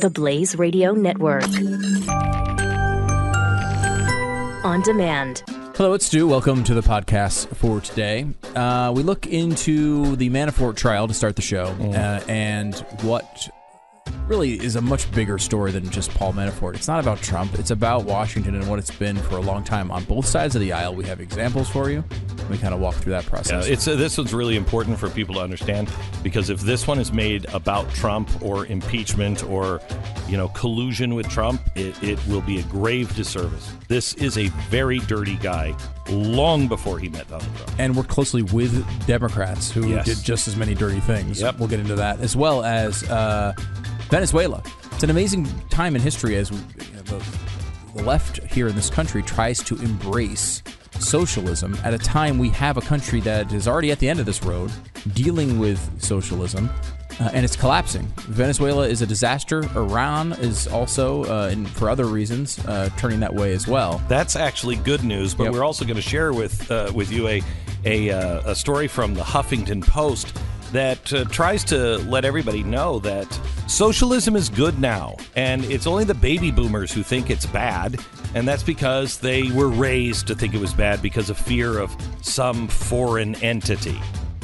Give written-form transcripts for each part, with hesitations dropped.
TheBlaze Radio Network. On demand. Hello, it's Stu. Welcome to the podcast for today. We look into the Manafort trial to start the show, and what really is a much bigger story than just Paul Manafort. It's not about Trump. It's about Washington and what it's been for a long time on both sides of the aisle. We have examples for you. We kind of walk through that process. Yeah, this one's really important for people to understand, because if this one is made about Trump or impeachment or, collusion with Trump, it will be a grave disservice. This is a very dirty guy long before he met Donald Trump. And worked closely with Democrats who did just as many dirty things. Yep. We'll get into that, as well as Venezuela. It's an amazing time in history as the left here in this country tries to embrace socialism at a time we have a country that is already at the end of this road dealing with socialism, and it's collapsing. Venezuela is a disaster. Iran is also, and for other reasons, turning that way as well. That's actually good news, but we're also going to share with you a story from the Huffington Post that tries to let everybody know that socialism is good now, and it's only the baby boomers who think it's bad, and that's because they were raised to think it was bad because of fear of some foreign entity.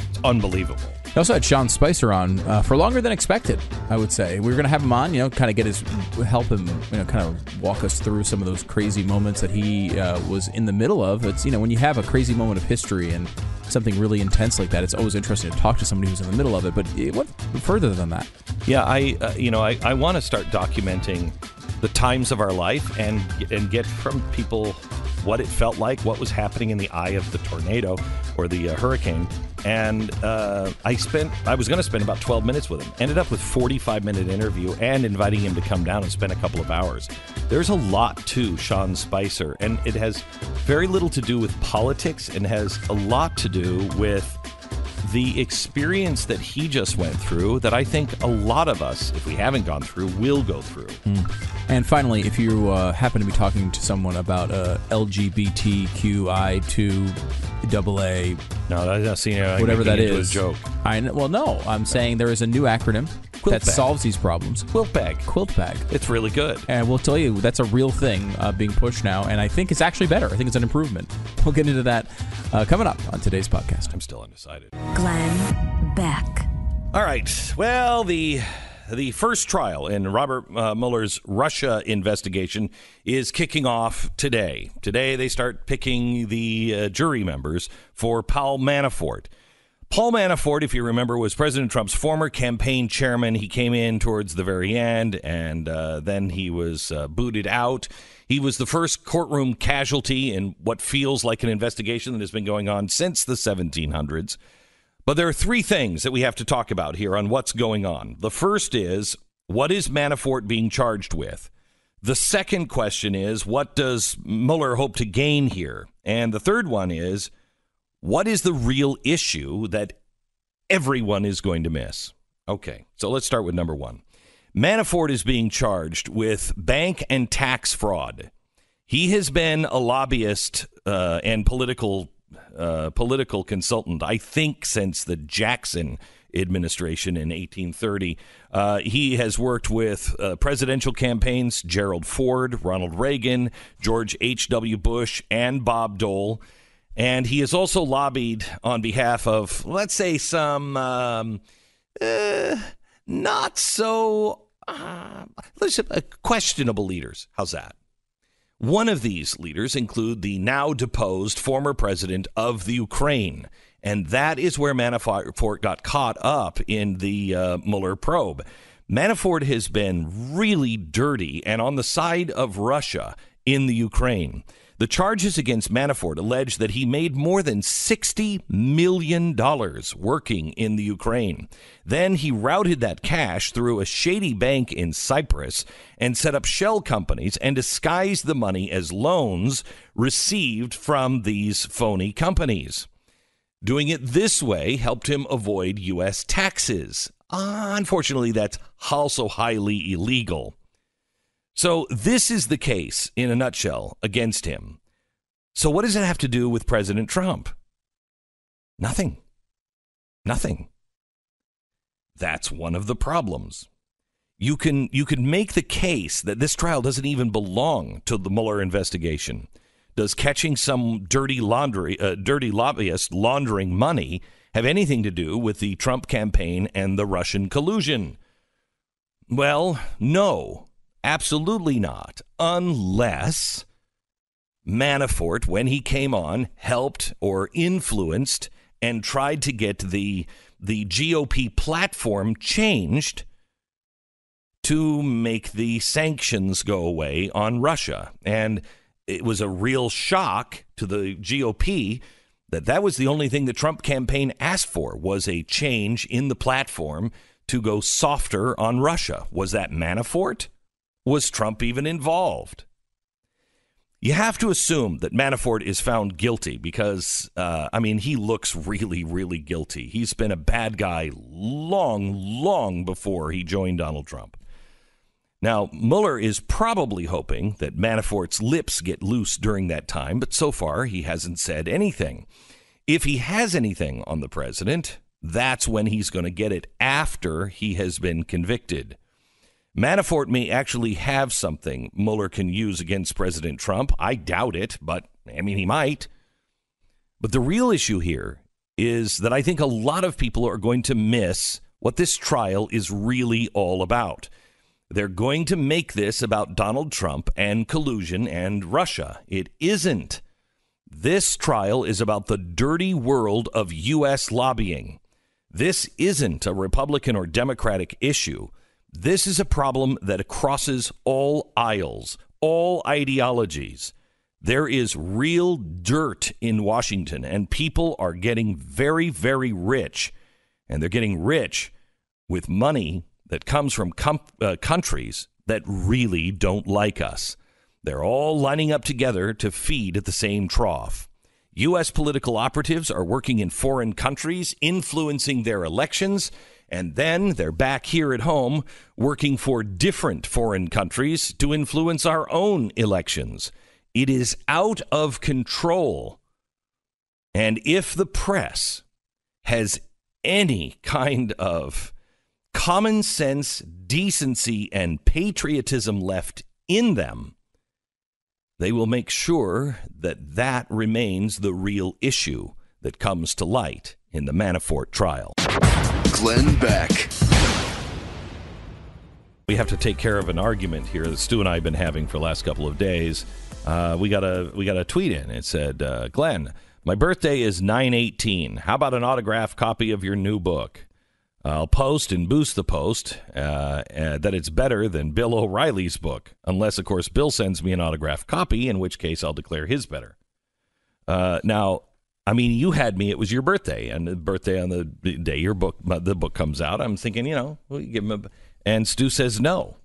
It's unbelievable. We also had Sean Spicer on for longer than expected, I would say. We were going to have him on, kind of help him, kind of walk us through some of those crazy moments that he was in the middle of. It's, when you have a crazy moment of history and something really intense like that, it's always interesting to talk to somebody who's in the middle of it. But it went further than that. Yeah, I want to start documenting the times of our life and get from people what it felt like, what was happening in the eye of the tornado or the hurricane. And I was going to spend about 12 minutes with him. Ended up with 45-minute interview and inviting him to come down and spend a couple of hours. There's a lot to Sean Spicer, and it has very little to do with politics and has a lot to do with the experience that he just went through that I think a lot of us, if we haven't gone through, will go through. And finally, if you happen to be talking to someone about LGBTQI2AA, whatever that is, a joke. No, I'm saying there is a new acronym that solves these problems. Quilt bag. It's really good. And we'll tell you that's a real thing being pushed now, and I think it's actually better. I think it's an improvement. We'll get into that coming up on today's podcast. I'm still undecided. Glenn Beck. All right. Well, the first trial in Robert Mueller's Russia investigation is kicking off today. Today, they start picking the jury members for Paul Manafort. Paul Manafort, if you remember, was President Trump's former campaign chairman. He came in towards the very end, and then he was booted out. He was the first courtroom casualty in what feels like an investigation that has been going on since the 1700s. But there are three things that we have to talk about here on what's going on. The first is, what is Manafort being charged with? The second question is, what does Mueller hope to gain here? And the third one is, what is the real issue that everyone is going to miss? Okay, so let's start with number one. Manafort is being charged with bank and tax fraud. He has been a lobbyist and political consultant, I think, since the Jackson administration in 1830. He has worked with presidential campaigns, Gerald Ford, Ronald Reagan, George H.W. Bush, and Bob Dole. And he has also lobbied on behalf of, let's say, some not so questionable leaders. How's that? One of these leaders include the now deposed former president of the Ukraine. And that is where Manafort got caught up in the Mueller probe. Manafort has been really dirty and on the side of Russia in the Ukraine. The charges against Manafort allege that he made more than $60 million working in the Ukraine. Then he routed that cash through a shady bank in Cyprus and set up shell companies and disguised the money as loans received from these phony companies. Doing it this way helped him avoid U.S. taxes. Unfortunately, that's also highly illegal. So this is the case in a nutshell against him. So what does it have to do with President Trump? Nothing. That's one of the problems. you can make the case that this trial doesn't even belong to the Mueller investigation. Does catching some dirty lobbyist laundering money have anything to do with the Trump campaign and the Russian collusion? Well, no, absolutely not, unless Manafort, when he came on, helped or influenced and tried to get the GOP platform changed to make the sanctions go away on Russia. And it was a real shock to the GOP that was the only thing the Trump campaign asked for, was a change in the platform to go softer on Russia. Was that Manafort? Was Trump even involved? You have to assume that Manafort is found guilty because, he looks really, really guilty. He's been a bad guy long before he joined Donald Trump. Now, Mueller is probably hoping that Manafort's lips get loose during that time, but so far he hasn't said anything. If he has anything on the president, that's when he's going to get it, after he has been convicted. Manafort may actually have something Mueller can use against President Trump. I doubt it, but he might. But the real issue here is that I think a lot of people are going to miss what this trial is really all about. They're going to make this about Donald Trump and collusion and Russia. It isn't. This trial is about the dirty world of U.S. lobbying. This isn't a Republican or Democratic issue. This is a problem that crosses all aisles, all ideologies. There is real dirt in Washington, and people are getting very, very rich. And they're getting rich with money that comes from countries that really don't like us. They're all lining up together to feed at the same trough. U.S. political operatives are working in foreign countries, influencing their elections, and then they're back here at home working for different foreign countries to influence our own elections. It is out of control. And if the press has any kind of common sense, decency, and patriotism left in them, they will make sure that remains the real issue that comes to light in the Manafort trial. Glenn Beck. We have to take care of an argument here that Stu and I have been having for the last couple of days. We got a tweet in. It said, Glenn, my birthday is 9/18. How about an autographed copy of your new book? I'll post and boost the post that it's better than Bill O'Reilly's book, unless, of course, Bill sends me an autographed copy, in which case I'll declare his better. Now, you had me. It was your birthday, and the birthday on the day the book comes out. I'm thinking, we'll give him and Stu says no.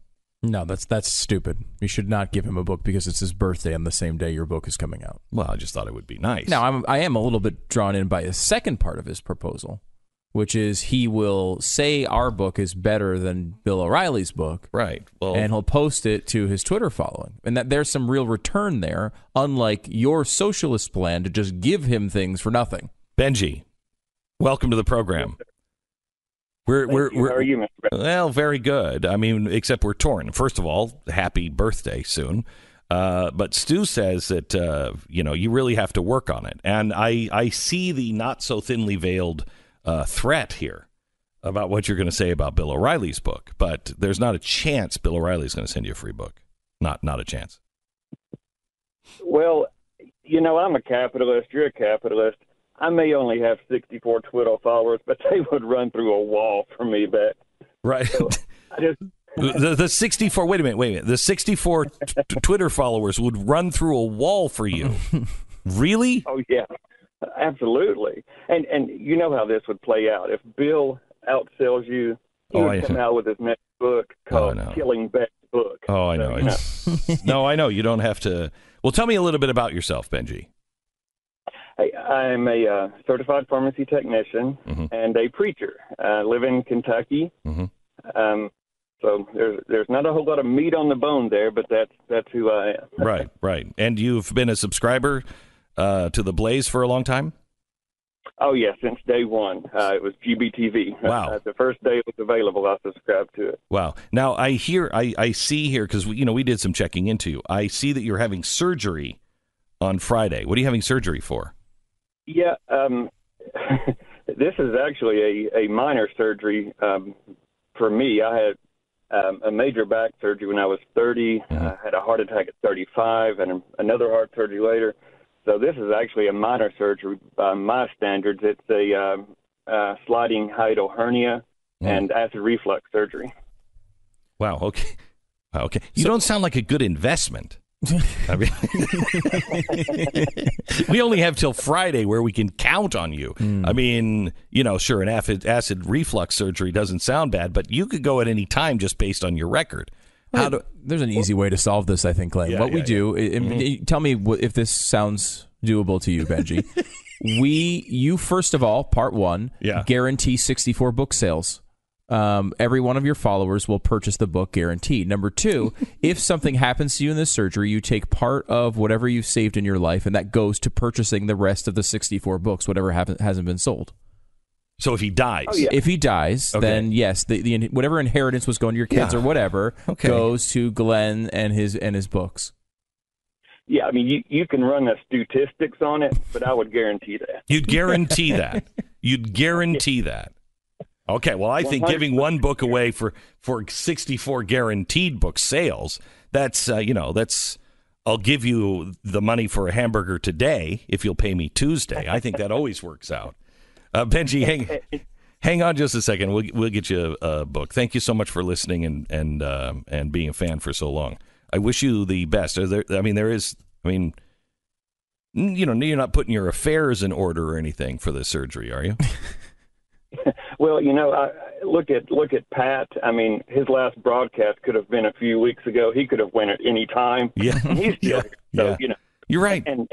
No, that's stupid. You should not give him a book because it's his birthday on the same day your book is coming out. Well, I just thought it would be nice. Now, I am a little bit drawn in by the second part of his proposal, which is he will say our book is better than Bill O'Reilly's book. Right. Well, and he'll post it to his Twitter following. And that there's some real return there, unlike your socialist plan to just give him things for nothing. Benji, welcome to the program. How are you, Mr. Beck? Well, very good. Except we're torn. First of all, happy birthday soon. But Stu says that, you really have to work on it. And I see the not so thinly veiled threat here about what you're going to say about Bill O'Reilly's book, but there's not a chance Bill O'Reilly's going to send you a free book. Not a chance. Well, I'm a capitalist. You're a capitalist. I may only have 64 Twitter followers, but they would run through a wall for me, Beck. Right. So the 64. Wait a minute. The 64 Twitter followers would run through a wall for you. Really? Oh yeah. Absolutely. And you know how this would play out. If Bill outsells you, he would come out with his next book called Killing Beck's Book. Oh, I know. No, I know. You don't have to. Well, tell me a little bit about yourself, Benji. I'm a certified pharmacy technician and a preacher. I live in Kentucky. So there's not a whole lot of meat on the bone there, but that's who I am. Right. And you've been a subscriber to TheBlaze for a long time? Oh, yeah, since day one. It was GBTV. Wow. The first day it was available, I subscribed to it. Wow. Now, I see here, because we did some checking into you. I see that you're having surgery on Friday. What are you having surgery for? Yeah, this is actually a minor surgery for me. I had a major back surgery when I was 30. I had a heart attack at 35 and another heart surgery later. So this is actually a minor surgery by my standards. It's a sliding hiatal hernia and acid reflux surgery. Wow. Okay. You don't sound like a good investment. I mean, we only have till Friday where we can count on you. I mean, sure, an acid reflux surgery doesn't sound bad, but you could go at any time just based on your record. There's an easy way to solve this, I think, Glenn. What we do, tell me if this sounds doable to you, Benji. You first of all, part one, guarantee 64 book sales. Every one of your followers will purchase the book guaranteed. Number two, if something happens to you in this surgery, you take part of whatever you've saved in your life, and that goes to purchasing the rest of the 64 books, whatever hasn't been sold. So if he dies, if he dies, then yes, the whatever inheritance was going to your kids or whatever goes to Glenn and his books. Yeah, I mean, you can run the statistics on it, but I would guarantee that. You'd guarantee that. You'd guarantee that. Okay, well, I think 100%. Giving one book away for 64 guaranteed book sales, that's I'll give you the money for a hamburger today if you'll pay me Tuesday. I think that always works out. Benji, hang on just a second. We'll get you a book. Thank you so much for listening and being a fan for so long. I wish you the best. You're not putting your affairs in order or anything for this surgery, are you? Well, look at Pat. I mean, his last broadcast could have been a few weeks ago. He could have went at any time. Yeah, and he's still here. So, you're right. And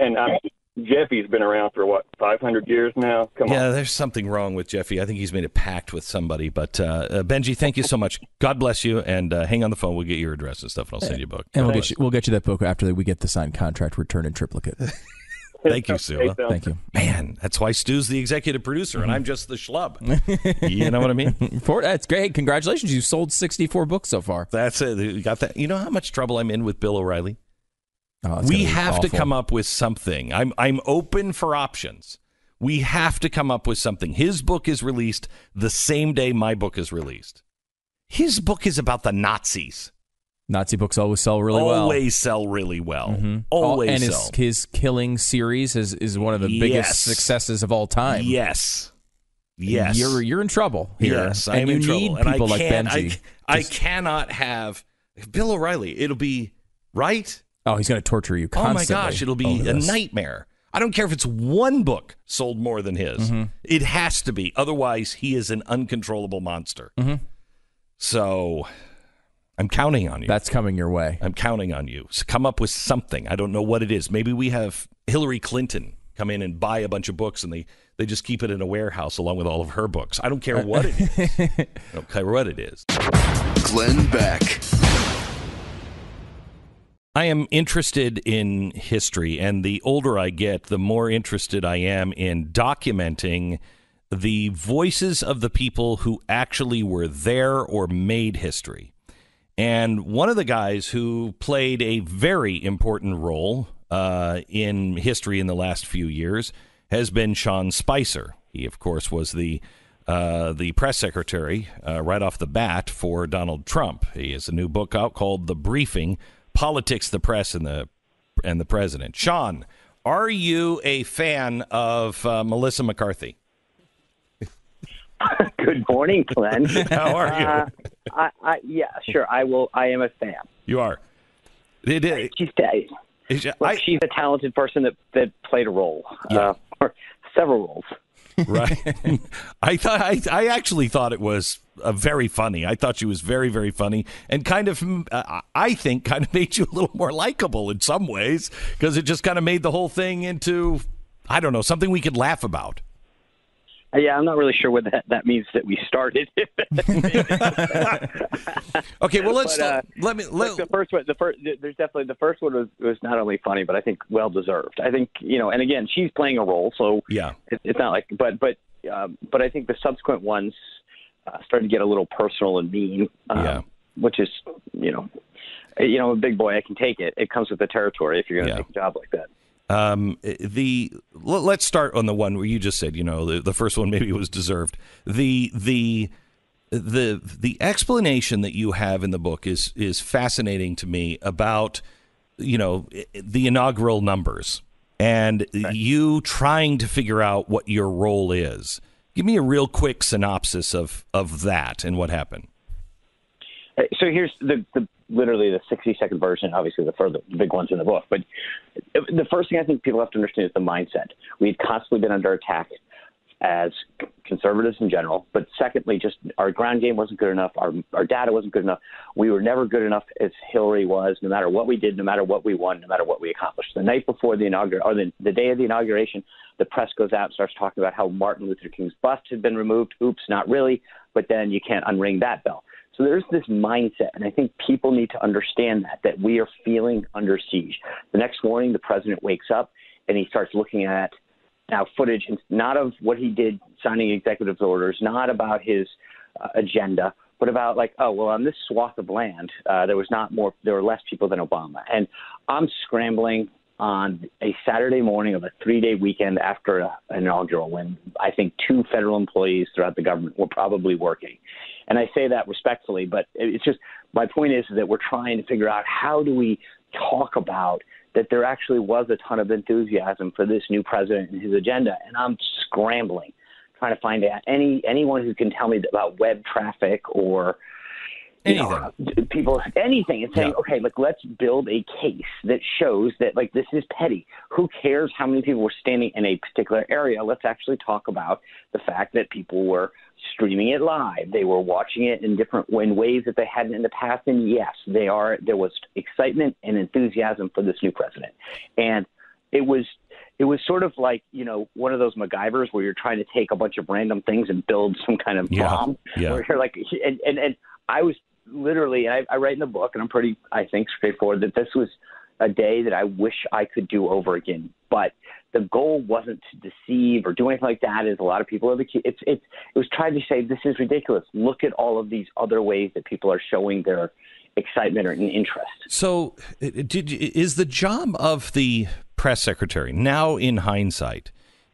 Jeffy's been around for 500 years now. Come on. Yeah, there's something wrong with Jeffy. I think he's made a pact with somebody. But Benji, thank you so much. God bless you. And hang on the phone. We'll get your address and stuff, and I'll send you a book. And we'll get you that book after we get the signed contract returned in triplicate. Thank you, Sue. Thank you. Man, that's why Stu's the executive producer, and I'm just the schlub. You know what I mean? That's great. Congratulations. You've sold 64 books so far. That's it. You got that. You know how much trouble I'm in with Bill O'Reilly? We have to come up with something. I'm open for options. We have to come up with something. His book is released the same day my book is released. His book is about the Nazis. Nazi books always sell really well. Always sell really well. Mm-hmm. Always and sell. His Killing series is one of the biggest successes of all time. Yes. You're in trouble here. Yes, I'm in trouble. And you need people like Benji. I cannot have Bill O'Reilly. It'll be right. Oh, he's going to torture you constantly. Oh my gosh, it'll be a nightmare. I don't care if it's one book sold more than his. Mm-hmm. It has to be. Otherwise, he is an uncontrollable monster. Mm-hmm. So I'm counting on you. That's coming your way. I'm counting on you. So come up with something. I don't know what it is. Maybe we have Hillary Clinton come in and buy a bunch of books, and they just keep it in a warehouse along with all of her books. I don't care what it is. I don't care what it is. Glenn Beck. I am interested in history, and the older I get, the more interested I am in documenting the voices of the people who actually were there or made history. And one of the guys who played a very important role in history in the last few years has been Sean Spicer. He, of course, was the press secretary right off the bat for Donald Trump. He has a new book out called The Briefing: Politics, the Press, and the President. Sean, are you a fan of Melissa McCarthy? Good morning, Glenn. How are you? Yeah, sure. I am a fan. You are. She's a talented person that played a role, or several roles. Right. I actually thought it was very funny. I thought she was very, very funny, and kind of made you a little more likable in some ways, because it just kind of made the whole thing into, I don't know, something we could laugh about. Yeah, I'm not really sure what that means that we started. Okay, well let's the first one. There's definitely the first one was not only funny, but I think well deserved. I think and again, she's playing a role, so yeah, it's not like, but I think the subsequent ones started to get a little personal and mean. Which is a big boy. I can take it. It comes with the territory if you're going to take a job like that. Let's start on the one where you just said, the first one maybe was deserved. The explanation that you have in the book is fascinating to me about, the inaugural numbers and you trying to figure out what your role is. Give me a real quick synopsis of that and what happened. So here's literally the 60-second version, obviously the big ones in the book. But the first thing I think people have to understand is the mindset. We've constantly been under attack as conservatives in general. But secondly, just our ground game wasn't good enough. Our data wasn't good enough. We were never good enough as Hillary was, no matter what we did, no matter what we won, no matter what we accomplished. The night before the day of the inauguration, the press goes out and starts talking about how Martin Luther King's bust had been removed. Oops, not really. But then you can't unring that bell. So there's this mindset, and I think people need to understand that we are feeling under siege. The next morning, the president wakes up, and he starts looking at now footage, not of what he did signing executive orders, not about his agenda, but about on this swath of land, there were less people than Obama. And I'm scrambling on a Saturday morning of a 3-day weekend after an inaugural when I think 2 federal employees throughout the government were probably working. And I say that respectfully, but it's just my point is that we're trying to figure out how do we talk about that there actually was a ton of enthusiasm for this new president and his agenda. And I'm scrambling, trying to find out anyone who can tell me about web traffic or anything, and saying, okay, let's build a case that shows that this is petty. Who cares how many people were standing in a particular area? Let's actually talk about the fact that people were streaming it live. They were watching it in ways that they hadn't in the past. And yes, there was excitement and enthusiasm for this new president. And it was sort of like, one of those MacGyvers where you're trying to take a bunch of random things and build some kind of bomb. Yeah. Where you're and I was literally, and I write in the book, and I'm pretty, I think, straightforward, that this was a day that I wish I could do over again. But the goal wasn't to deceive or do anything like that, as a lot of people are. It was trying to say, this is ridiculous. Look at all of these other ways that people are showing their excitement or interest. So is the job of the press secretary, now in hindsight,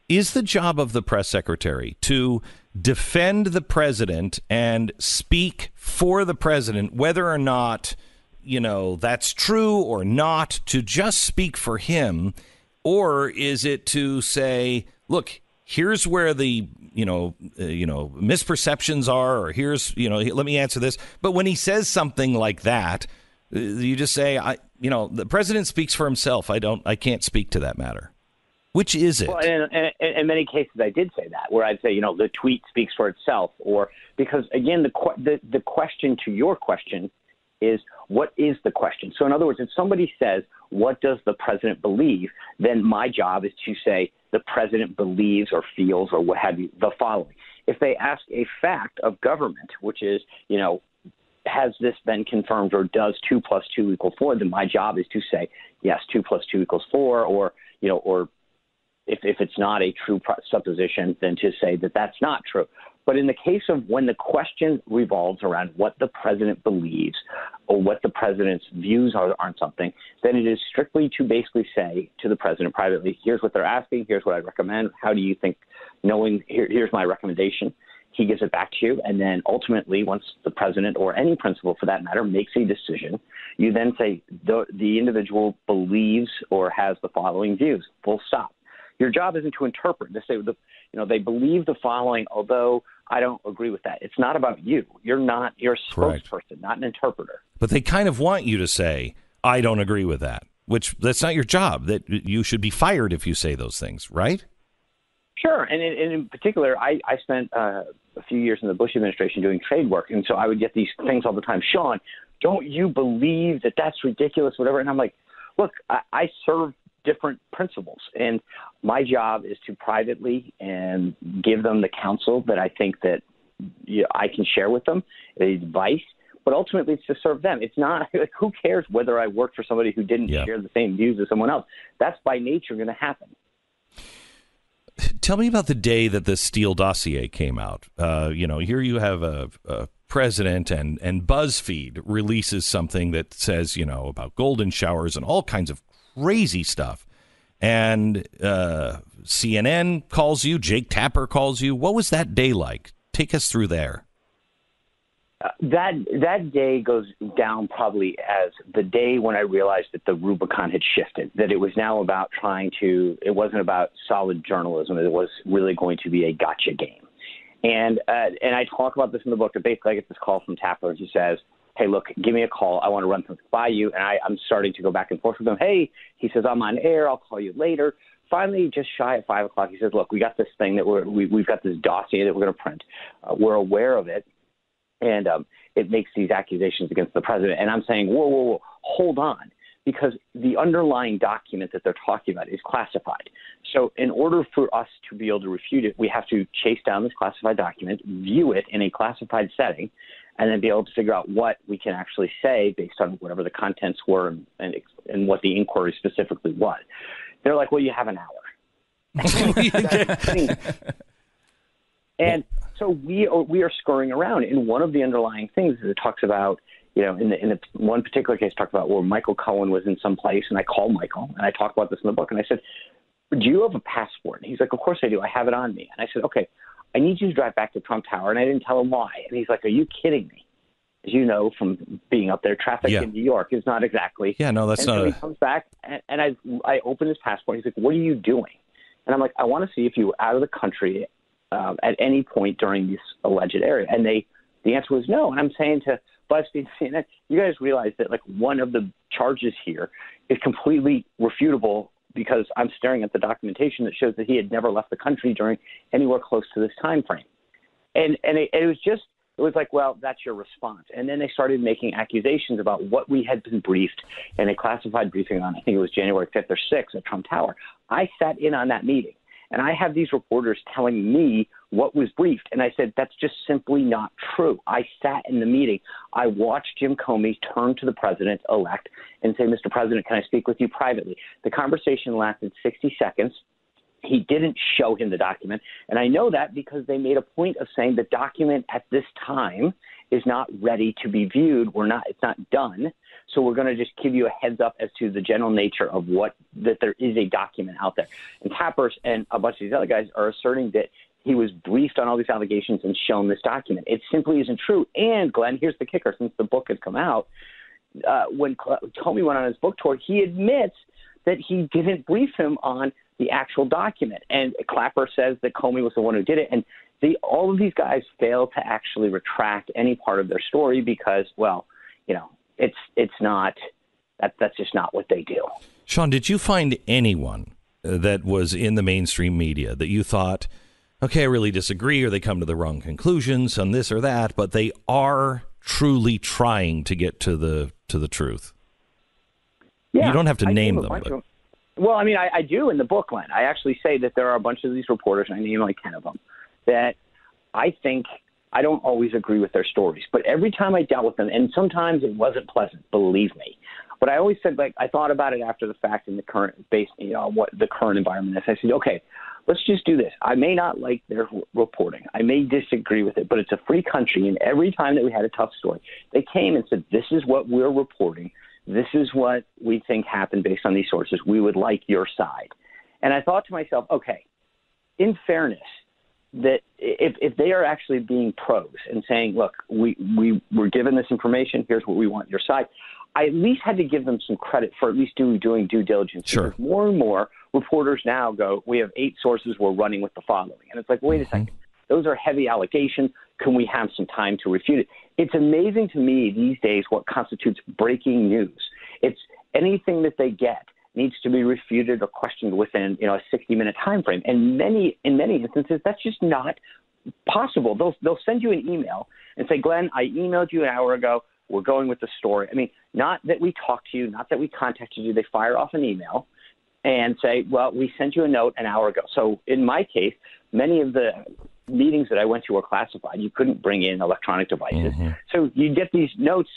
is the job of the press secretary to defend the president and speak for the president, whether or not, that's true or not, to just speak for him? Or is it to say, look, here's where the, misperceptions are, or here's, let me answer this. But when he says something like that, you just say, the president speaks for himself. I can't speak to that matter. Which is it? Well, in many cases, I did say that, where I'd say, the tweet speaks for itself, or because, again, the question to your question is, what is the question? So, in other words, if somebody says, what does the president believe, then my job is to say the president believes or feels or what have you, the following. If they ask a fact of government, which is, has this been confirmed, or does 2 + 2 = 4, then my job is to say, yes, 2 + 2 = 4, or if it's not a true supposition, then to say that that's not true. But in the case of when the question revolves around what the president believes or what the president's views are on something, then it is strictly to basically say to the president privately, here's what they're asking, here's what I recommend, how do you think, here's my recommendation. He gives it back to you, and then ultimately, once the president or any principal for that matter makes a decision, you then say the individual believes or has the following views, full stop. Your job isn't to interpret. To say, they believe the following, although I don't agree with that. It's not about you. You're a spokesperson, not an interpreter. But they kind of want you to say, I don't agree with that, which that's not your job. That you should be fired if you say those things, right? Sure. And in particular, I spent a few years in the Bush administration doing trade work. And so I would get these things all the time. Sean, don't you believe that that's ridiculous, whatever? And I'm like, look, I serve different principles. And my job is to privately and give them the counsel that I think that I can share with them, advice, but ultimately it's to serve them. It's not like, who cares whether I work for somebody who didn't share the same views as someone else. That's by nature going to happen. Tell me about the day that the Steele dossier came out. Here you have a president and BuzzFeed releases something that says, about golden showers and all kinds of crazy stuff. And CNN calls you, Jake Tapper calls you. What was that day like? Take us through there. That day goes down probably as the day when I realized that the Rubicon had shifted, that it was now about it wasn't about solid journalism. It was really going to be a gotcha game. And I talk about this in the book. That basically I get this call from Tapper and he says, hey, look, give me a call. I want to run something by you. And I'm starting to go back and forth with him. Hey, he says, I'm on air. I'll call you later. Finally, just shy of 5 o'clock, he says, look, we got this thing that we've got this dossier that we're going to print. We're aware of it. And it makes these accusations against the president. And I'm saying, whoa, hold on, because the underlying document that they're talking about is classified. So in order for us to be able to refute it, we have to chase down this classified document, view it in a classified setting, and then be able to figure out what we can actually say based on whatever the contents were and what the inquiry specifically was. They're like, well, you have an hour. And so we are scurrying around. And one of the underlying things that it talks about, in the one particular case, talked about where Michael Cohen was in some place, and I called Michael, and I talk about this in the book, and I said, do you have a passport? And he's like, of course I do. I have it on me. And I said, okay, I need you to drive back to Trump Tower. And I didn't tell him why. And he's like, are you kidding me? As you know from being up there, traffic in New York is not exactly. Yeah, no, that's and not. So he comes back, and I open his passport. He's like, what are you doing? And I'm like, I want to see if you were out of the country at any point during this alleged area. And the answer was no. And I'm saying to BuzzFeed, CNN, you guys realize that like one of the charges here is completely refutable because I'm staring at the documentation that shows that he had never left the country during anywhere close to this time frame. And it was like, well, that's your response. And then they started making accusations about what we had been briefed in a classified briefing on, I think it was January 5th or 6th at Trump Tower. I sat in on that meeting. And I have these reporters telling me what was briefed. And I said, that's just simply not true. I sat in the meeting. I watched Jim Comey turn to the president-elect and say, Mr. President, can I speak with you privately? The conversation lasted 60 seconds. He didn't show him the document. And I know that because they made a point of saying the document at this time is not ready to be viewed. It's not done. So we're going to just give you a heads up as to the general nature of that there is a document out there. And Tappers and a bunch of these other guys are asserting that he was briefed on all these allegations and shown this document. It simply isn't true. And Glenn, here's the kicker. Since the book has come out, when Comey went on his book tour, he admits that he didn't brief him on the actual document. And Clapper says that Comey was the one who did it. And all of these guys fail to actually retract any part of their story because, well, it's not that's just not what they do. Sean, did you find anyone that was in the mainstream media that you thought, okay, I really disagree, or they come to the wrong conclusions on this or that, but they are truly trying to get to the truth? Yeah, you don't have to name them. But... Well, I mean, I do in the book, Glenn. I actually say that there are a bunch of these reporters, and I name like 10 of them, that I think I don't always agree with their stories. But every time I dealt with them, and sometimes it wasn't pleasant, believe me. But I always said, like, I thought about it after the fact in the current what the current environment is. I said, okay, let's just do this. I may not like their reporting. I may disagree with it, but it's a free country. And every time that we had a tough story, they came and said, this is what we're reporting. This is what we think happened based on these sources. We would like your side. And I thought to myself, okay, in fairness, that if they are actually being pros and saying, look, we were given this information, here's what we want your side, I at least had to give them some credit for at least doing due diligence. Sure. Because more and more reporters now go, we have 8 sources, we're running with the following. And it's like, wait a second, those are heavy allegations. Can we have some time to refute it? It's amazing to me these days what constitutes breaking news. It's anything that they get needs to be refuted or questioned within a 60-minute time frame. And in many instances, that's just not possible. They'll send you an email and say, Glenn, I emailed you an hour ago. We're going with the story. I mean, not that we talked to you, not that we contacted you. They fire off an email, and say, well, we sent you a note an hour ago. So in my case, many of the meetings that I went to were classified. You couldn't bring in electronic devices. So you get these notes,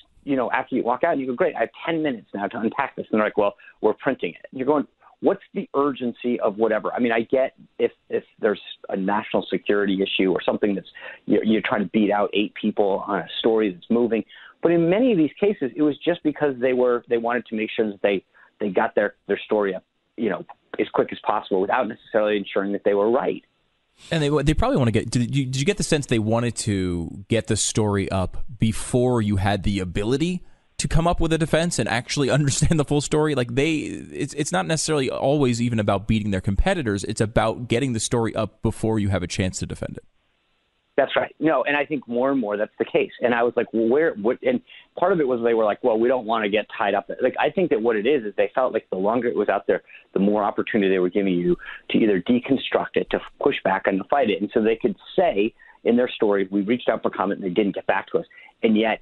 after you walk out, and you go, great, I have 10 minutes now to unpack this. And they're like, well, we're printing it. And you're going, what's the urgency of whatever? I mean, I get if there's a national security issue or something that's you're trying to beat out 8 people on a story that's moving. But in many of these cases, it was just because they wanted to make sure that they got their story up, as quick as possible without necessarily ensuring that they were right. And they probably want to get. Did you get the sense they wanted to get the story up before you had the ability to come up with a defense and actually understand the full story? Like it's not necessarily always even about beating their competitors. It's about getting the story up before you have a chance to defend it. That's right. No, and I think more and more that's the case. And I was like, well, and part of it was they were like, well, we don't want to get tied up. Like, I think that what it is they felt like the longer it was out there, the more opportunity they were giving you to either deconstruct it, to push back and to fight it. And so they could say in their story, we reached out for comment and they didn't get back to us. And yet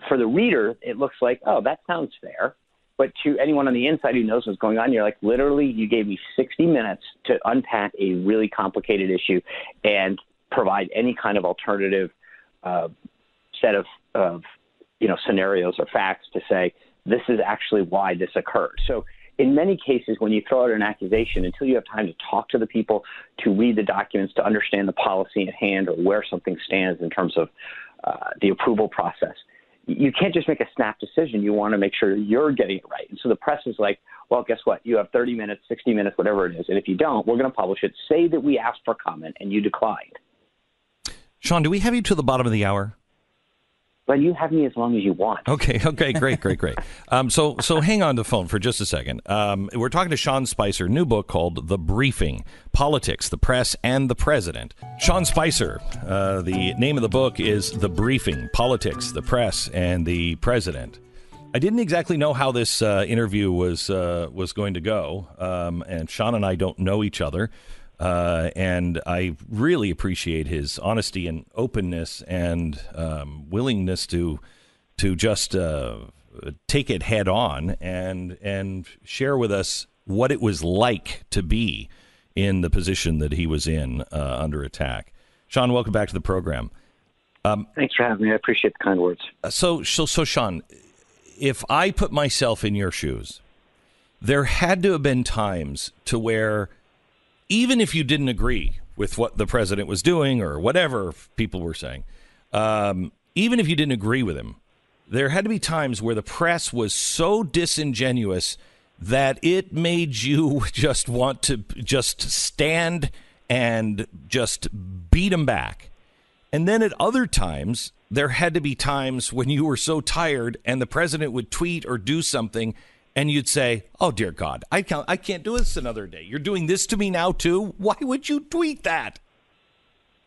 for the reader, it looks like, oh, that sounds fair. But to anyone on the inside who knows what's going on, you're like, literally, you gave me 60 minutes to unpack a really complicated issue and provide any kind of alternative set of scenarios or facts to say this is actually why this occurred. So in many cases, when you throw out an accusation, until you have time to talk to the people, to read the documents, to understand the policy at hand or where something stands in terms of the approval process, you can't just make a snap decision. You want to make sure you're getting it right. And so the press is like, well, guess what? You have 30 minutes, 60 minutes, whatever it is. And if you don't, we're going to publish it. Say that we asked for comment and you declined. Sean, do we have you to the bottom of the hour? Well, you have me as long as you want. Okay, great. So hang on the phone for just a second. We're talking to Sean Spicer, new book called The Briefing, Politics, the Press, and the President. Sean Spicer, the name of the book is The Briefing, Politics, the Press, and the President. I didn't exactly know how this interview was going to go, and Sean and I don't know each other. And I really appreciate his honesty and openness and willingness to just take it head on and share with us what it was like to be in the position that he was in under attack. Sean, welcome back to the program. Thanks for having me. I appreciate the kind words. So Sean, if I put myself in your shoes, there had to have been times to where, even if you didn't agree with what the president was doing or whatever people were saying, even if you didn't agree with him, there had to be times where the press was so disingenuous that it made you just want to just stand and just beat him back. And then at other times, there had to be times when you were so tired and the president would tweet or do something and you'd say, oh, dear God, I can't do this another day. You're doing this to me now, too? Why would you tweet that?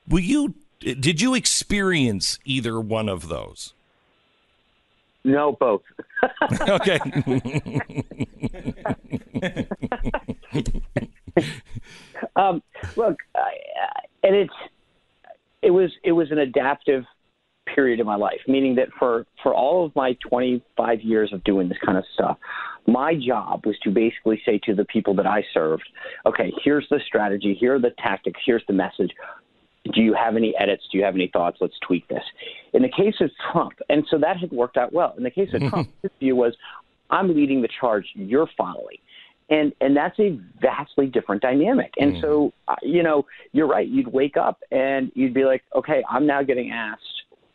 Did you experience either one of those? No, both. Okay. Look, and it was an adaptive period in my life, meaning that for all of my 25 years of doing this kind of stuff, my job was to basically say to the people that I served, okay, here's the strategy, here are the tactics, here's the message. Do you have any edits? Do you have any thoughts? Let's tweak this. In the case of Trump, and so that had worked out well. In the case of Trump, his view was, I'm leading the charge, you're following. And that's a vastly different dynamic. And so, you're right. You'd wake up and you'd be like, okay, I'm now getting asked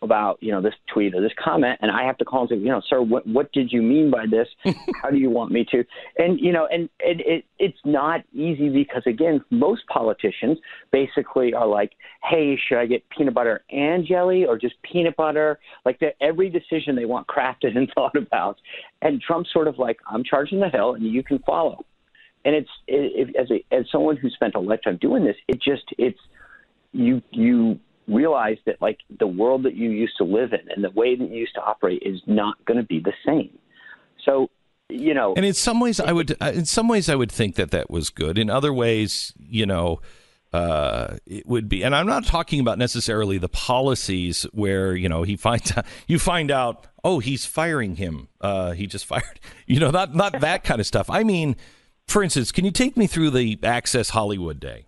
about, this tweet or this comment, and I have to call and say, sir, what did you mean by this? How do you want me to? And, it's not easy because, again, most politicians basically are like, hey, should I get peanut butter and jelly or just peanut butter? Like every decision they want crafted and thought about. And Trump's sort of like, I'm charging the hill and you can follow. And as someone who spent a lifetime doing this, you realize that like the world that you used to live in and the way that you used to operate is not going to be the same. So, and in some ways I would think that was good. In other ways, it would be, and I'm not talking about necessarily the policies where, you find out, oh, he's firing him. He just fired, not that kind of stuff. I mean, For instance, can you take me through the Access Hollywood Day?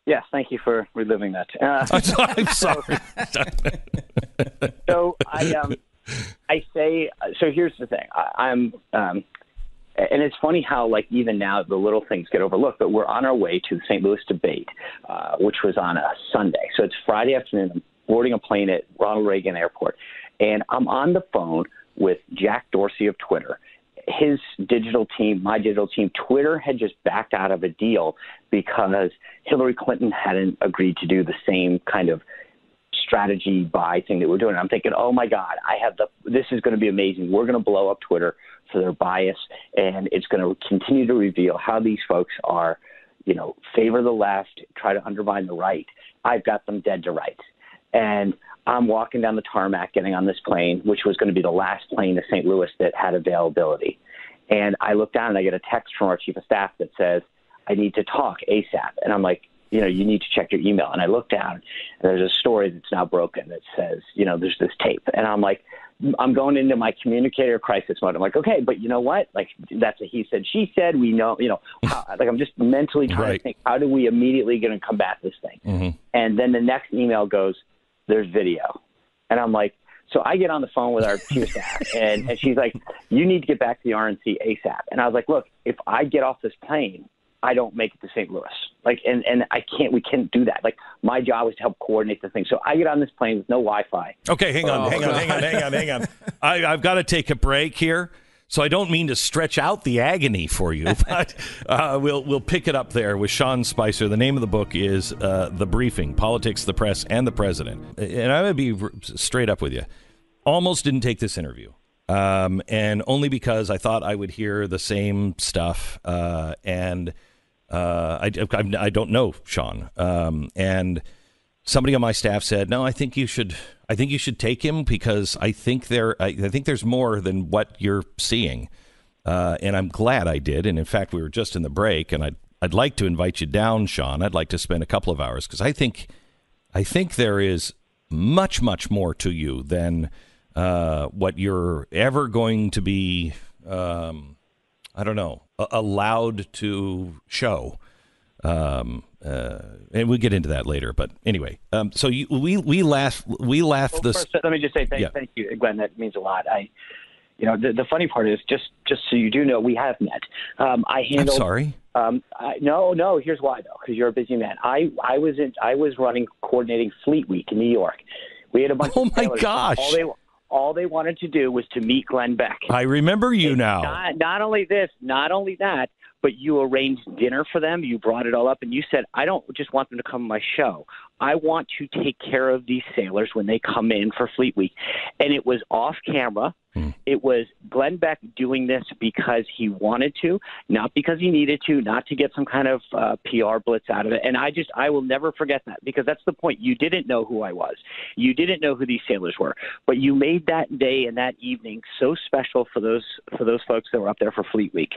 Yes, thank you for reliving that. I'm sorry. So I say, so here's the thing. And it's funny how, like, even now the little things get overlooked, but we're on our way to the St. Louis debate, which was on a Sunday. So it's Friday afternoon. I'm boarding a plane at Ronald Reagan Airport, and I'm on the phone with Jack Dorsey of Twitter. His digital team, my digital team, Twitter had just backed out of a deal because Hillary Clinton hadn't agreed to do the same kind of strategy buy thing that we're doing. I'm thinking, oh my God, this is going to be amazing. We're going to blow up Twitter for their bias, and it's going to continue to reveal how these folks are, favor the left, try to undermine the right. I've got them dead to rights. And I'm walking down the tarmac, getting on this plane, which was going to be the last plane to St. Louis that had availability. And I look down and I get a text from our chief of staff that says, I need to talk ASAP. And I'm like, you need to check your email. And I look down and there's a story that's now broken that says, there's this tape. And I'm like, I'm going into my communicator crisis mode. I'm like, okay, but you know what? Like, that's a he said, she said, we know, I'm just mentally trying to think, how do we immediately going to combat this thing? Mm-hmm. And then the next email goes, there's video. And I'm like, so I get on the phone with our chief of staff, and she's like, you need to get back to the RNC ASAP. And I was like, look, if I get off this plane, I don't make it to St. Louis. Like, and we can't do that. Like, my job is to help coordinate the thing. So I get on this plane with no Wi-Fi. Okay, hang on. I've got to take a break here. So I don't mean to stretch out the agony for you, but we'll pick it up there with Sean Spicer. The name of the book is The Briefing, Politics, the Press, and the President. And I'm going to be straight up with you. Almost didn't take this interview, and only because I thought I would hear the same stuff. And I don't know Sean. And somebody on my staff said, no, I think you should take him because I think there's more than what you're seeing. And I'm glad I did. And in fact, we were just in the break, and I'd like to invite you down, Sean. I'd like to spend a couple of hours because I think there is much, much more to you than what you're ever going to be, allowed to show. And we'll get into that later. But anyway, so we laughed this. First, let me just say thank you, Glenn. That means a lot. The funny part is just so you do know, we have met. I'm sorry. No. Here's why though, because you're a busy man. I was coordinating Fleet Week in New York. We had a bunch. Oh of my gosh. All they wanted to do was to meet Glenn Beck. I remember you now. Not only that, but you arranged dinner for them. You brought it all up, and you said, I don't just want them to come to my show. I want to take care of these sailors when they come in for Fleet Week. And it was off camera. It was Glenn Beck doing this because he wanted to, not because he needed to, not to get some kind of PR blitz out of it. And I will never forget that, because that's the point. You didn't know who I was. You didn't know who these sailors were, but you made that day and that evening so special for those folks that were up there for Fleet Week.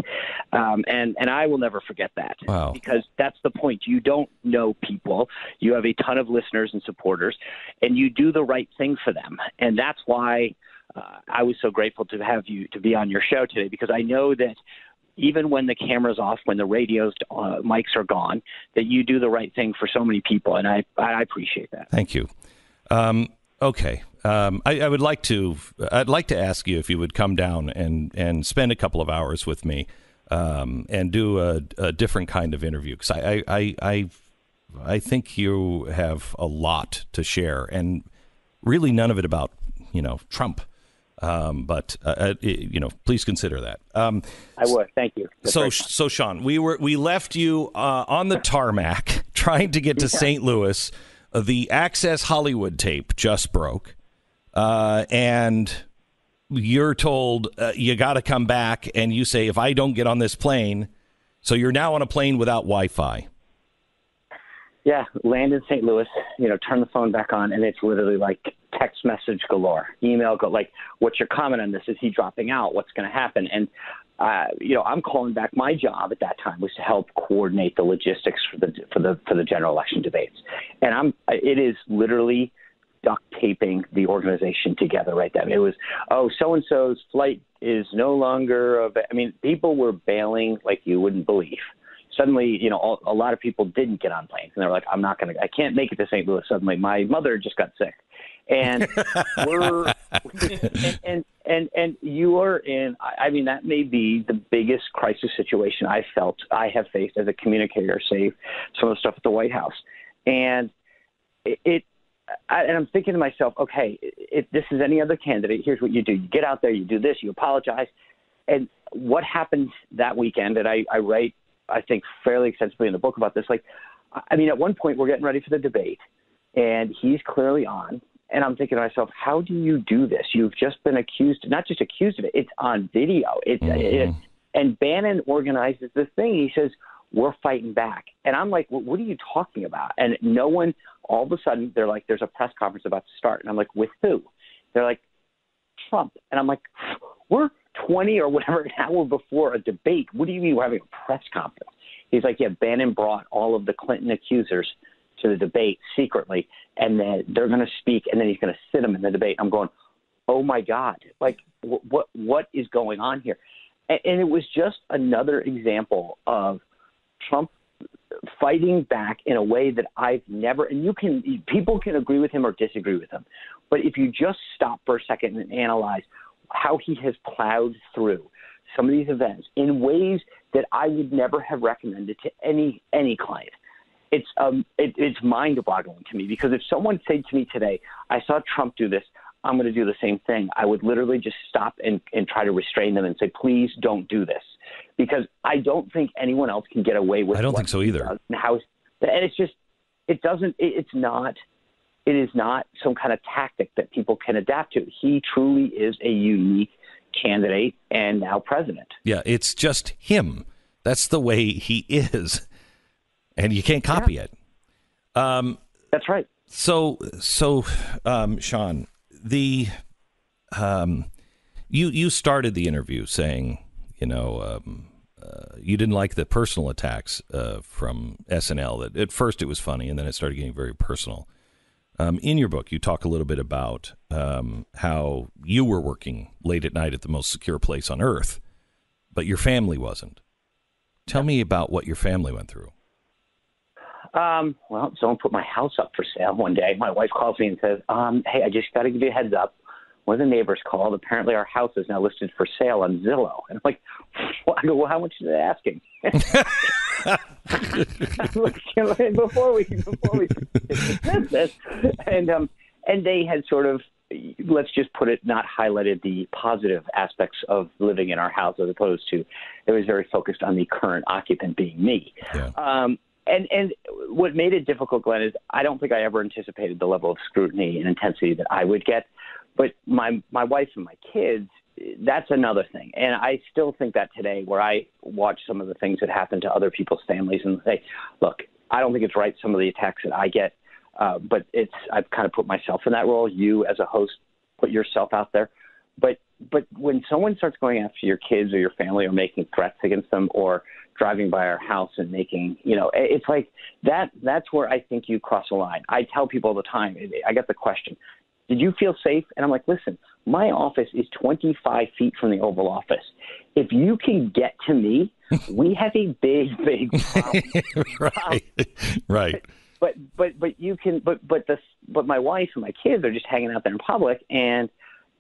And I will never forget that. Wow. Because that's the point. You don't know people. You have a ton of listeners and supporters, and you do the right thing for them. And that's why I was so grateful to have you to be on your show today, because I know that even when the camera's off, when the radio's mics are gone, that you do the right thing for so many people, and I appreciate that. Thank you. Okay. I'd like to ask you if you would come down and spend a couple of hours with me and do a different kind of interview, because I think you have a lot to share, and really none of it about Trump. But please consider that. I would. Thank you. So Sean, we left you on the tarmac trying to get to St. Louis. The Access Hollywood tape just broke, and you're told you got to come back. And you say, if I don't get on this plane, so you're now on a plane without Wi-Fi. Yeah, land in St. Louis, turn the phone back on, and it's literally like text message galore, email like, what's your comment on this? Is he dropping out? What's going to happen? And, I'm calling back. My job at that time was to help coordinate the logistics for the general election debates. And it is literally duct taping the organization together right then. It was, so-and-so's flight is no longer people were bailing like you wouldn't believe. Suddenly, a lot of people didn't get on planes, and they were like, I can't make it to St. Louis. Suddenly, my mother just got sick. And and you are in, that may be the biggest crisis situation I have faced as a communicator, save some of the stuff at the White House. And I'm thinking to myself, okay, if this is any other candidate, here's what you do. You get out there, you do this, you apologize. And what happened that weekend, and I write, I think, fairly extensively in the book about this. At one point, we're getting ready for the debate, and he's clearly on. And I'm thinking to myself, how do you do this? You've just been accused, not just accused of it, it's on video. And Bannon organizes this thing. He says, we're fighting back. And I'm like, well, what are you talking about? And no one, all of a sudden, they're like, there's a press conference about to start. And I'm like, with who? They're like, Trump. And I'm like, we're 20 or whatever an hour before a debate. What do you mean we're having a press conference? He's like, yeah, Bannon brought all of the Clinton accusers to the debate secretly, and then they're going to speak, and then he's going to sit them in the debate. I'm going, oh my God, what is going on here? And it was just another example of Trump fighting back in a way that I've never, and people can agree with him or disagree with him, but if you just stop for a second and analyze how he has plowed through some of these events in ways that I would never have recommended to any client. It's mind-boggling to me, because if someone said to me today, I saw Trump do this, I'm going to do the same thing, I would literally just stop and try to restrain them and say, please don't do this, because I don't think anyone else can get away with it. I don't think so either. It is not some kind of tactic that people can adapt to. He truly is a unique candidate and now president. Yeah, it's just him. That's the way he is. And you can't copy it. That's right. So, Sean, you started the interview saying, you didn't like the personal attacks from SNL. At first, it was funny, and then it started getting very personal. In your book, you talk a little bit about how you were working late at night at the most secure place on earth, but your family wasn't. Tell me about what your family went through. Well, someone put my house up for sale one day. My wife calls me and says, hey, I just got to give you a heads up. One of the neighbors called. Apparently our house is now listed for sale on Zillow. And I'm like, I go, well, how much are they asking? before we discuss this. And they had sort of, let's just put it, not highlighted the positive aspects of living in our house, as opposed to, it was very focused on the current occupant being me. Yeah. And what made it difficult, Glenn, is I don't think I ever anticipated the level of scrutiny and intensity that I would get. But my wife and my kids, that's another thing. And I still think that today, where I watch some of the things that happen to other people's families and say, look, I don't think it's right, some of the attacks that I get, but I've kind of put myself in that role. You, as a host, put yourself out there. But when someone starts going after your kids or your family, or making threats against them, or driving by our house and making, it's like that's where I think you cross a line. I tell people all the time, I get the question, did you feel safe? And I'm like, listen, my office is 25 feet from the Oval Office. If you can get to me, we have a big problem. Right. But you can, but my wife and my kids are just hanging out there in public, and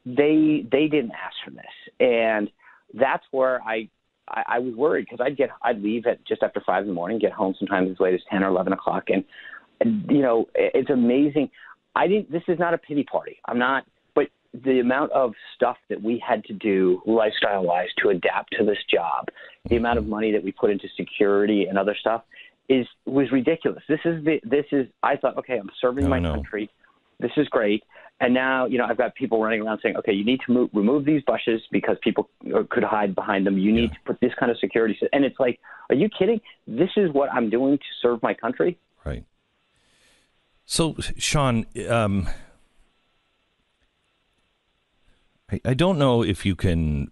they didn't ask for this. And that's where I was worried, because I'd leave at just after 5 in the morning, get home sometimes as late as 10 or 11 o'clock. And it's amazing. This is not a pity party. I'm not, but the amount of stuff that we had to do lifestyle wise to adapt to this job, the amount of money that we put into security and other stuff was ridiculous. I thought, okay, I'm serving my country. This is great. And now, I've got people running around saying, okay, you need to remove these bushes because people could hide behind them. You need to put this kind of security. And it's like, are you kidding? This is what I'm doing to serve my country? Right. So, Sean, I don't know if you can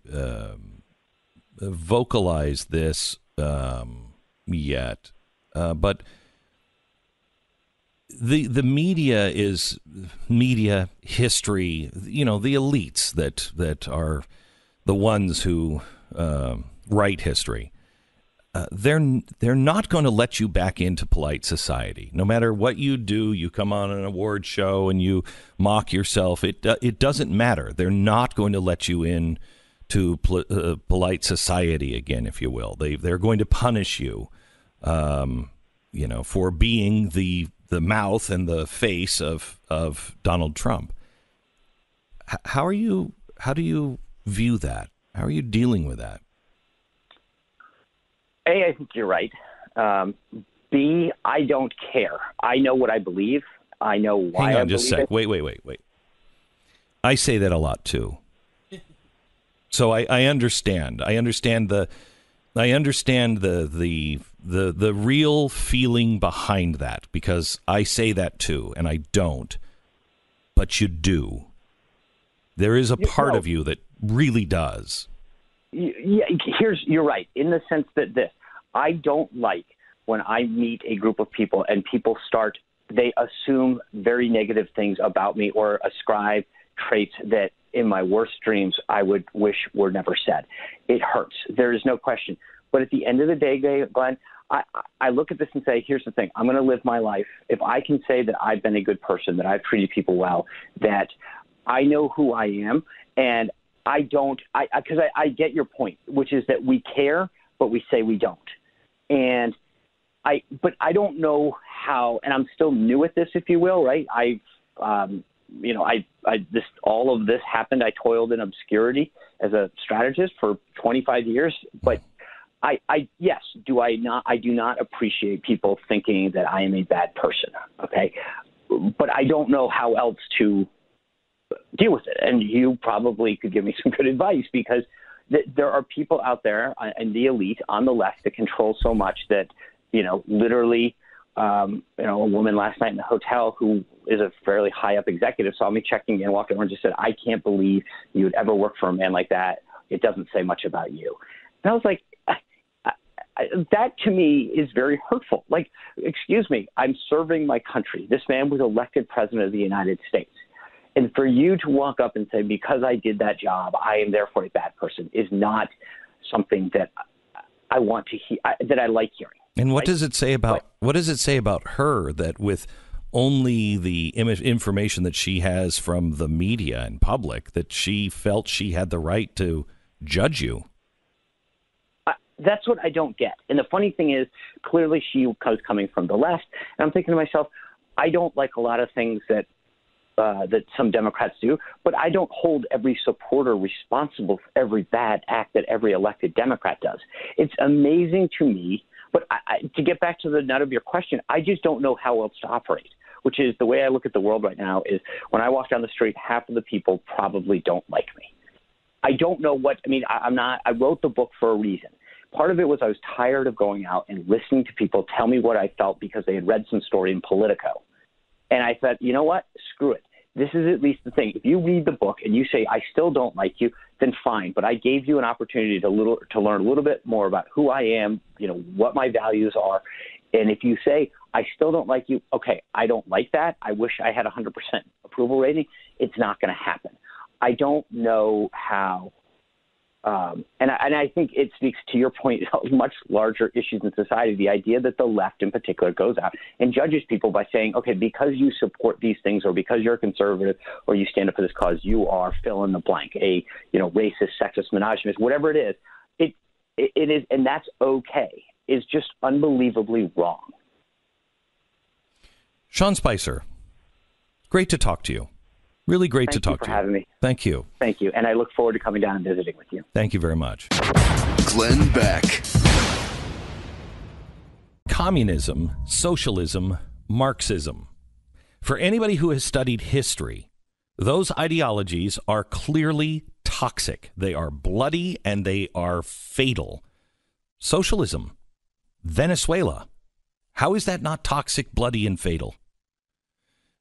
vocalize this yet, but the media is media history. The elites that are the ones who write history. They're not going to let you back into polite society. No matter what you do, you come on an award show and you mock yourself. It doesn't matter. They're not going to let you in to polite society again, if you will. They're going to punish you, for being the mouth and the face of Donald Trump. How do you view that? How are you dealing with that? A, I think you're right. B, I don't care. I know what I believe. I know why. Hang on just a sec. Wait. I say that a lot too. So I understand. I understand the real feeling behind that, because I say that too, and I don't. But you do. There is a part of you that really does. Yeah, you're right, in the sense that I don't like when I meet a group of people and people they assume very negative things about me or ascribe traits that in my worst dreams I would wish were never said. It hurts. There is no question. But at the end of the day, Glenn, I look at this and say, here's the thing. I'm going to live my life. If I can say that I've been a good person, that I've treated people well, that I know who I am, and because I get your point, which is that we care, but we say we don't. But I don't know how, and I'm still new at this, if you will, right? All of this happened. I toiled in obscurity as a strategist for 25 years, but I do not appreciate people thinking that I am a bad person. Okay. But I don't know how else to deal with it. And you probably could give me some good advice, because there are people out there in the elite on the left that control so much that, literally, a woman last night in the hotel who is a fairly high up executive saw me checking in, walked over and just said, "I can't believe you would ever work for a man like that. It doesn't say much about you." And I was like, that to me is very hurtful. Like, excuse me, I'm serving my country. This man was elected president of the United States. And for you to walk up and say, because I did that job, I am therefore a bad person, is not something that I want to hear, that I like hearing. And what does it say about her, that with only the information that she has from the media and public, that she felt she had the right to judge you? That's what I don't get. And the funny thing is, clearly she was coming from the left. And I'm thinking to myself, I don't like a lot of things that some Democrats do, but I don't hold every supporter responsible for every bad act that every elected Democrat does. It's amazing to me. But to get back to the nut of your question, I just don't know how else to operate, which is the way I look at the world right now is when I walk down the street, half of the people probably don't like me. I don't know I wrote the book for a reason. Part of it was I was tired of going out and listening to people tell me what I felt because they had read some story in Politico. And I thought, you know what? Screw it. This is at least the thing. If you read the book and you say, I still don't like you, then fine. But I gave you an opportunity to learn a little bit more about who I am, what my values are. And if you say, I still don't like you, okay, I don't like that. I wish I had 100% approval rating. It's not going to happen. I don't know how. And I think it speaks to your point, much larger issues in society, the idea that the left in particular goes out and judges people by saying, okay, because you support these things or because you're a conservative or you stand up for this cause, you are fill in the blank, a racist, sexist, misogynist, whatever it is. It is, and that's okay, is just unbelievably wrong. Sean Spicer, great to talk to you. Really great to talk to you. Thank you for having me. Thank you. Thank you. And I look forward to coming down and visiting with you. Thank you very much. Glenn Beck. Communism, socialism, Marxism. For anybody who has studied history, those ideologies are clearly toxic. They are bloody and they are fatal. Socialism, Venezuela. How is that not toxic, bloody, and fatal?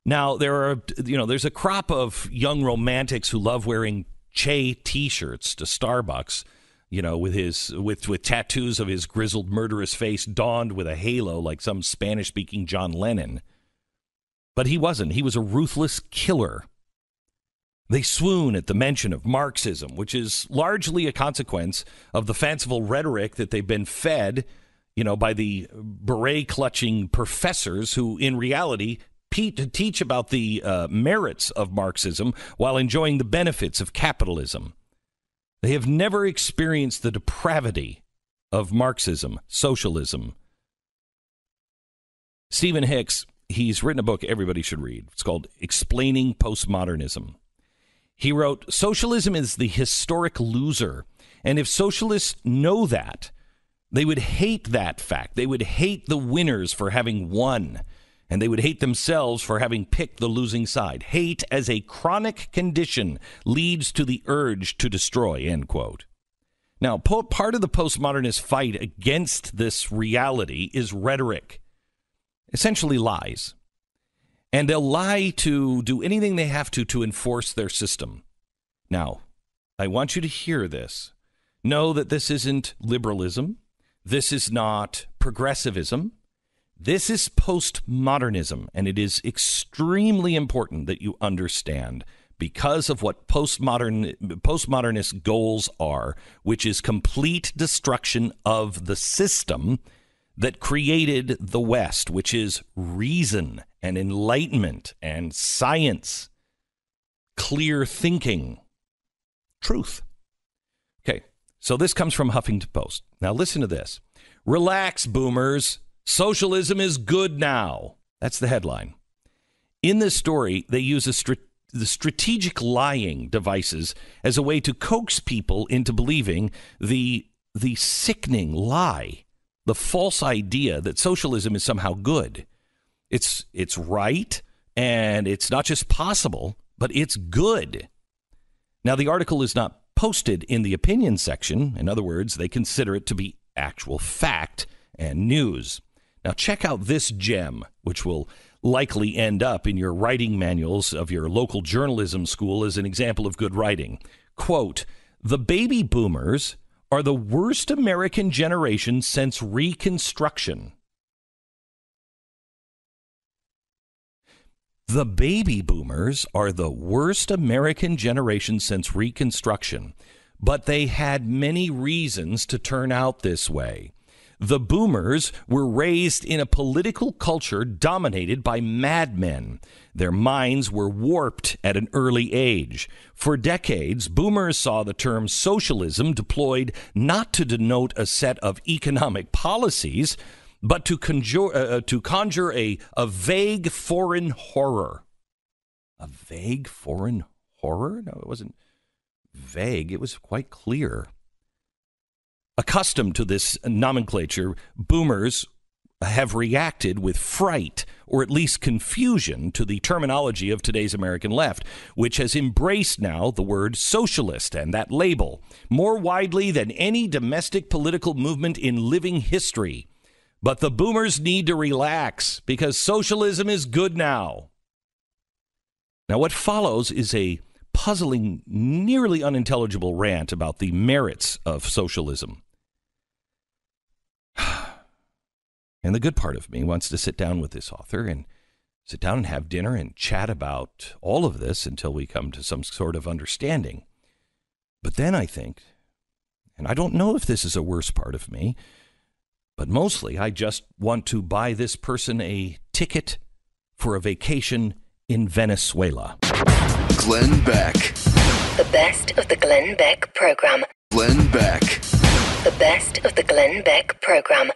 Now, there's a crop of young romantics who love wearing Che T-shirts to Starbucks, with tattoos of his grizzled, murderous face donned with a halo like some Spanish-speaking John Lennon. But he wasn't. He was a ruthless killer. They swoon at the mention of Marxism, which is largely a consequence of the fanciful rhetoric that they've been fed, by the beret-clutching professors who, in reality, teach about the merits of Marxism while enjoying the benefits of capitalism. They have never experienced the depravity of Marxism, socialism. Stephen Hicks, he's written a book everybody should read. It's called Explaining Postmodernism. He wrote, socialism is the historic loser. And if socialists know that, they would hate that fact. They would hate the winners for having won. And they would hate themselves for having picked the losing side. Hate as a chronic condition leads to the urge to destroy, end quote. Now, part of the postmodernist fight against this reality is rhetoric. Essentially lies. And they'll lie to do anything they have to enforce their system. Now, I want you to hear this. Know that this isn't liberalism. This is not progressivism. This is postmodernism, and it is extremely important that you understand because of what postmodernist goals are, which is complete destruction of the system that created the West, which is reason and enlightenment and science, clear thinking, truth. Okay, so this comes from Huffington Post. Now listen to this. Relax, boomers. Socialism is good now. That's the headline. In this story, they use the strategic lying devices as a way to coax people into believing the sickening lie, the false idea that socialism is somehow good. It's right, and it's not just possible, but it's good. Now, the article is not posted in the opinion section. In other words, they consider it to be actual fact and news. Now, check out this gem, which will likely end up in your writing manuals of your local journalism school as an example of good writing. Quote, the baby boomers are the worst American generation since Reconstruction. The baby boomers are the worst American generation since Reconstruction, but they had many reasons to turn out this way. The boomers were raised in a political culture dominated by madmen. Their minds were warped at an early age. For decades, boomers saw the term socialism deployed not to denote a set of economic policies, but to conjure a vague foreign horror. A vague foreign horror? No, it wasn't vague. It was quite clear. Accustomed to this nomenclature, boomers have reacted with fright, or at least confusion, to the terminology of today's American left, which has embraced now the word socialist and that label more widely than any domestic political movement in living history. But the boomers need to relax because socialism is good now. Now, what follows is a puzzling, nearly unintelligible rant about the merits of socialism. And the good part of me wants to sit down with this author and sit down and have dinner and chat about all of this until we come to some sort of understanding. But then I think, and I don't know if this is a worse part of me, but mostly I just want to buy this person a ticket for a vacation in Venezuela. Glenn Beck. The best of the Glenn Beck Program. Glenn Beck. The best of the Glenn Beck Program.